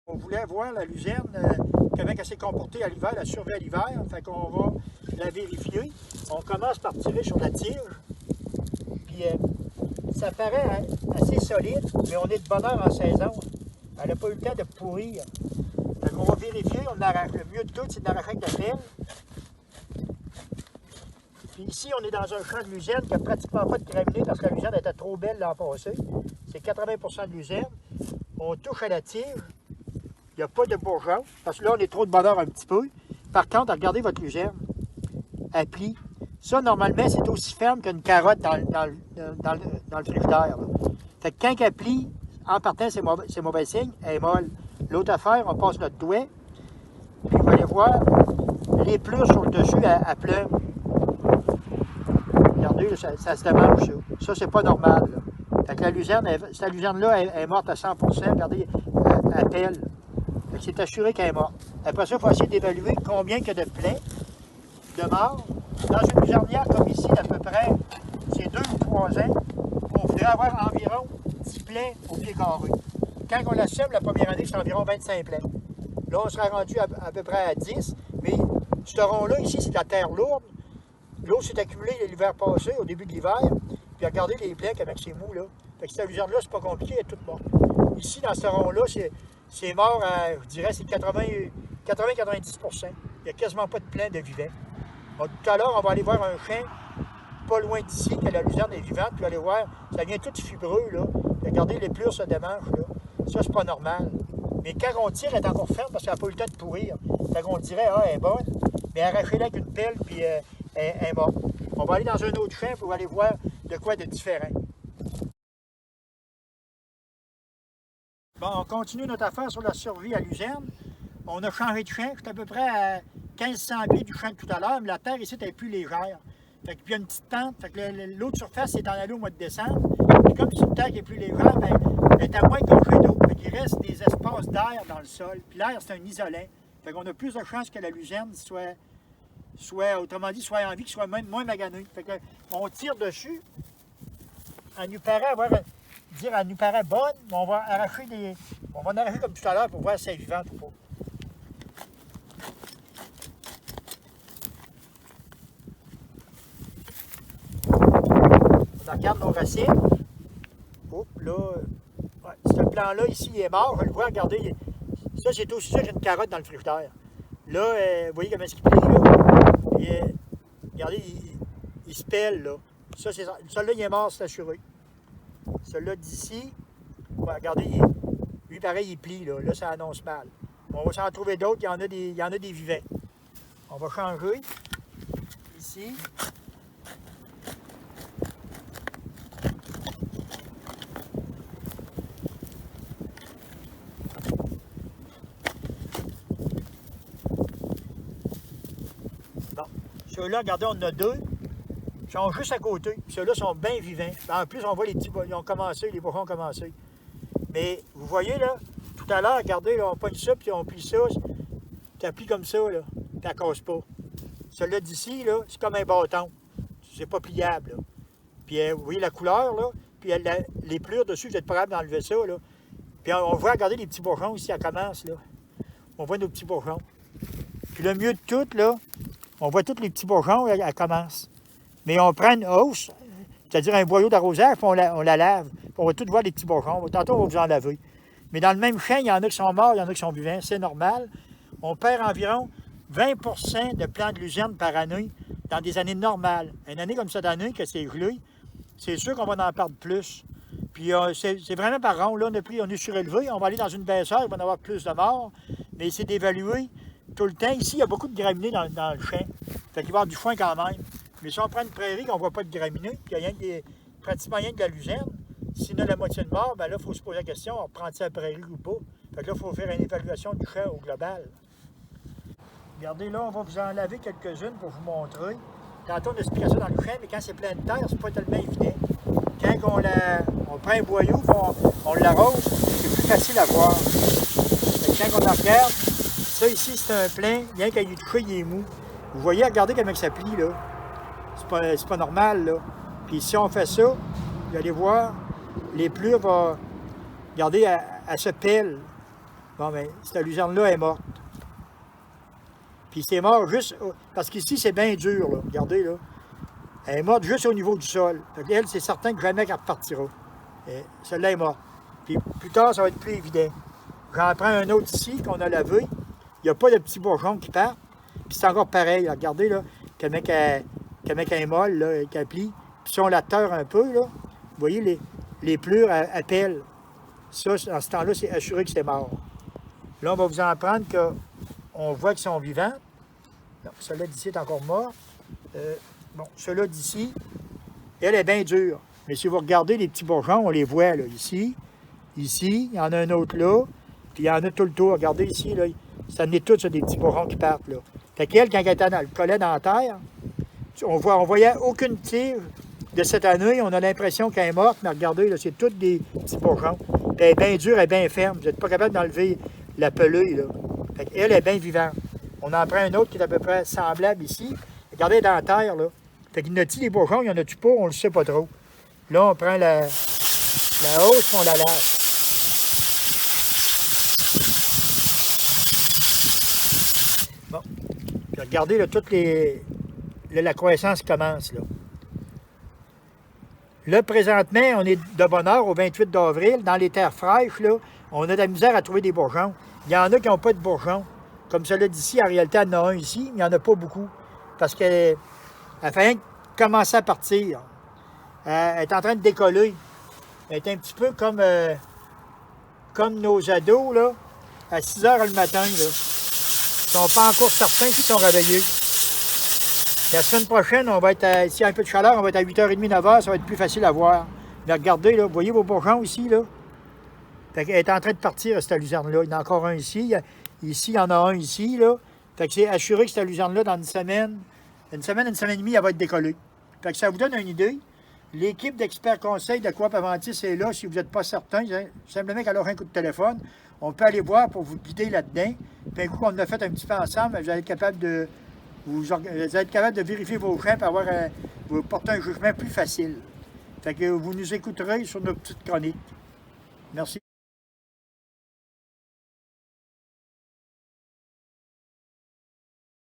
On voulait voir la luzerne, comment elle s'est comportée à l'hiver, la survie à l'hiver. Fait qu'on va la vérifier. On commence par tirer sur la tige. Puis ça paraît assez solide, mais on est de bonne heure en saison. Elle n'a pas eu le temps de pourrir. Fait qu'on va vérifier, on arrache. Le mieux de tout, c'est d'arracher avec la pelle. Puis ici, on est dans un champ de luzerne qui n'a pratiquement pas de graminées parce que la luzerne était trop belle l'an passé. C'est 80 de luzerne. On touche à la tige. Il n'y a pas de bourgeon, parce que là, on est trop de bonheur un petit peu. Par contre, regardez votre luzerne. Elle plie. Ça, normalement, c'est aussi ferme qu'une carotte dans le frigidaire. Fait que quand elle plie, en partant, c'est mauvais signe, elle est molle. L'autre affaire, on passe notre doigt, puis vous allez voir, les plures sur le dessus, elle pleure. Regardez, là, ça se démange, ça. Ça, c'est pas normal. Là. Fait que la luzerne, cette luzerne-là, elle est morte à 100 regardez, elle pèle. C'est assuré qu'elle est morte. Après ça, il faut essayer d'évaluer combien il y a de plaies, de morts. Dans une luzernière comme ici, d'à peu près, c'est 2 ou 3 ans, on voudrait avoir environ 10 plaies au pied carré. Quand on la sème la première année, c'est environ 25 plaies. Là, on sera rendu à peu près à 10, mais ce rond-là, ici, c'est de la terre lourde. L'eau s'est accumulée l'hiver passé, au début de l'hiver, puis regardez les plaies avec ces mous, là. Fait que cette luzerne-là, c'est pas compliqué, elle est toute morte. Ici, dans ce rond-là, c'est mort à, je dirais, c'est 80-90 %. Il n'y a quasiment pas de plein de vivants. Donc, tout à l'heure, on va aller voir un champ pas loin d'ici, que la luzerne est vivante, puis aller voir, ça vient tout fibreux, là. Regardez, les plures se démanchent, là. Ça, c'est pas normal. Mais quand on tire, elle est encore ferme parce qu'elle n'a pas eu le temps de pourrir. Fait qu'on dirait, ah, elle est bonne, mais arrachez-la avec une pelle, puis elle est morte. On va aller dans un autre champ pour aller voir de quoi de différent. Bon, on continue notre affaire sur la survie à luzerne. On a changé de champ. J'étais à peu près à 1500 pieds du champ de tout à l'heure, mais la terre ici est plus légère. Fait que, puis il y a une petite pente. Fait que l'eau de surface est en allée au mois de décembre. Puis comme c'est une terre qui est plus légère, bien, elle est à moins gorgée d'eau. Fait qu'il reste des espaces d'air dans le sol. Puis l'air, c'est un isolant. Fait qu'on a plus de chances que la luzerne soit autrement dit, soit en vie, qu'il soit même moins magané. Fait que on tire dessus. Elle nous paraît elle nous paraît bonne, mais on va en arracher comme tout à l'heure pour voir si elle est vivante ou pas. On regarde nos racines. Oups, là, ouais, ce plan-là, ici, il est mort. Je le vois, regardez. Ça, c'est aussi sûr qu'une carotte dans le frigidaire. Là, vous voyez comment est-ce qu'il plie, là? Puis, regardez, il se pèle, là. Ça, celui-là, il est mort, c'est assuré. Celui-là d'ici, ouais, regardez, lui, pareil, il plie, là. Là, ça annonce mal. On va s'en trouver d'autres, il y en a des vivants. On va changer. Ici. Bon, ceux-là, regardez, on en a 2. Ils sont juste à côté. Ceux-là sont bien vivants. En plus, on voit les petits, ils ont commencé, les bourgeons ont commencé. Mais vous voyez, là, tout à l'heure, regardez, là, on pogne ça, puis on plie ça. Ça plie comme ça, là. Puis elle casse pas. Celui-là d'ici, là, c'est comme un bâton. C'est pas pliable, là. Puis vous voyez la couleur, là. Puis les plures dessus, vous êtes pas capable d'enlever ça, là. Puis on voit, regardez les petits bourgeons ici, elle commence, là. On voit nos petits bourgeons. Puis le mieux de tout, là, on voit tous les petits bourgeons, elle commence. Mais on prend une hausse, c'est-à-dire un boyau d'arrosage, puis on la lave. Puis on va tout voir les petits bourgeons. Tantôt, on va vous en laver. Mais dans le même champ, il y en a qui sont morts, il y en a qui sont vivants. C'est normal. On perd environ 20 % de plants de luzerne par année dans des années normales. Une année comme cette année, que c'est gelé, c'est sûr qu'on va en perdre plus. Puis c'est vraiment par rond. Là, on est surélevé. On va aller dans une baisseur, il va y en avoir plus de morts. Mais c'est d'évaluer tout le temps. Ici, il y a beaucoup de graminées dans le champ. Fait qu'il va y avoir du foin quand même. Mais si on prend une prairie qu'on ne voit pas de graminées, puis il y a pratiquement rien que de la luzerne, s'il y en a la moitié de mort, bien là, il faut se poser la question, on prend-il la prairie ou pas? Fait que là, il faut faire une évaluation du champ au global. Regardez, là, on va vous en laver quelques-unes pour vous montrer. Tantôt, on expliquait ça dans le champ, mais quand c'est plein de terre, c'est pas tellement évident. Quand on prend un boyau, on l'arrose, c'est plus facile à voir. Fait que quand on en regarde, ça ici, c'est un plein, rien qu'à y toucher, il est mou. Vous voyez, regardez comment ça plie, là. C'est pas normal, là. Puis si on fait ça, vous allez voir, les plures vont... Regardez, elle se pèle. Bon, mais cette luzerne-là est morte. Puis c'est mort juste... Parce qu'ici, c'est bien dur, là. Regardez, là. Elle est morte juste au niveau du sol. Fait qu'elle, c'est certain que jamais qu'elle repartira. Celle-là est morte. Puis plus tard, ça va être plus évident. J'en prends un autre ici, qu'on a lavé. Il n'y a pas de petits bourgeons qui partent. Puis c'est encore pareil. Là. Regardez, là, comment qu'elle est molle, là, qu'elle plie. Puis si on la teure un peu, là, vous voyez, les plures appellent. Ça, en ce temps-là, c'est assuré que c'est mort. Là, on va vous en prendre qu'on voit qu'ils sont vivants. Celle-là d'ici est encore morte. Bon, celle-là d'ici, elle est bien dure. Mais si vous regardez les petits bourgeons, on les voit, là, ici, il y en a un autre là, puis il y en a tout le tour. Regardez ici, là, ça en est tout sur des petits bourgeons qui partent, là. Fait qu'elle, quand elle était dans le collet dans la terre, on voyait aucune tige de cette année. On a l'impression qu'elle est morte, mais regardez, là, c'est tous des petits bourgeons. Puis elle est bien dure, elle est bien ferme. Vous n'êtes pas capable d'enlever la pelée, là. Fait qu'elle est bien vivante. On en prend un autre qui est à peu près semblable ici. Regardez dans la terre, là. Fait qu'il y en a-t-il des bourgeons, il y en a-tu pas, on le sait pas trop. Là, on prend la hausse, on la lave. Bon. Puis regardez, là, la croissance commence, là. Là, présentement, on est de bonne heure, au 28 d'avril, dans les terres fraîches, là, on a de la misère à trouver des bourgeons. Il y en a qui n'ont pas de bourgeons. Comme celui d'ici, en réalité, il y en a un ici, mais il n'y en a pas beaucoup. Parce qu'elle fait commencer à partir. Elle est en train de décoller. Elle est un petit peu comme nos ados, là, à 6 heures le matin, là. Ils ne sont pas encore certains qu'ils sont réveillés. La semaine prochaine, on va être s'il y a un peu de chaleur, on va être à 8h30, 9h, ça va être plus facile à voir. Mais regardez, là, vous voyez vos bourgeons ici, là? Fait qu'elle est en train de partir, cette luzerne-là. Il y en a encore un ici. Ici, il y en a un ici, là. Fait que c'est assuré que cette luzerne-là, dans une semaine et demie, elle va être décollée. Fait que ça vous donne une idée. L'équipe d'experts conseils de Coop Aventis est là. Si vous n'êtes pas certain, simplement qu'elle aura un coup de téléphone. On peut aller voir pour vous guider là-dedans. Puis un coup qu'on a fait un petit peu ensemble, vous allez être capable de vérifier vos champs pour vous porter un jugement plus facile. Fait que vous nous écouterez sur nos petites chroniques. Merci.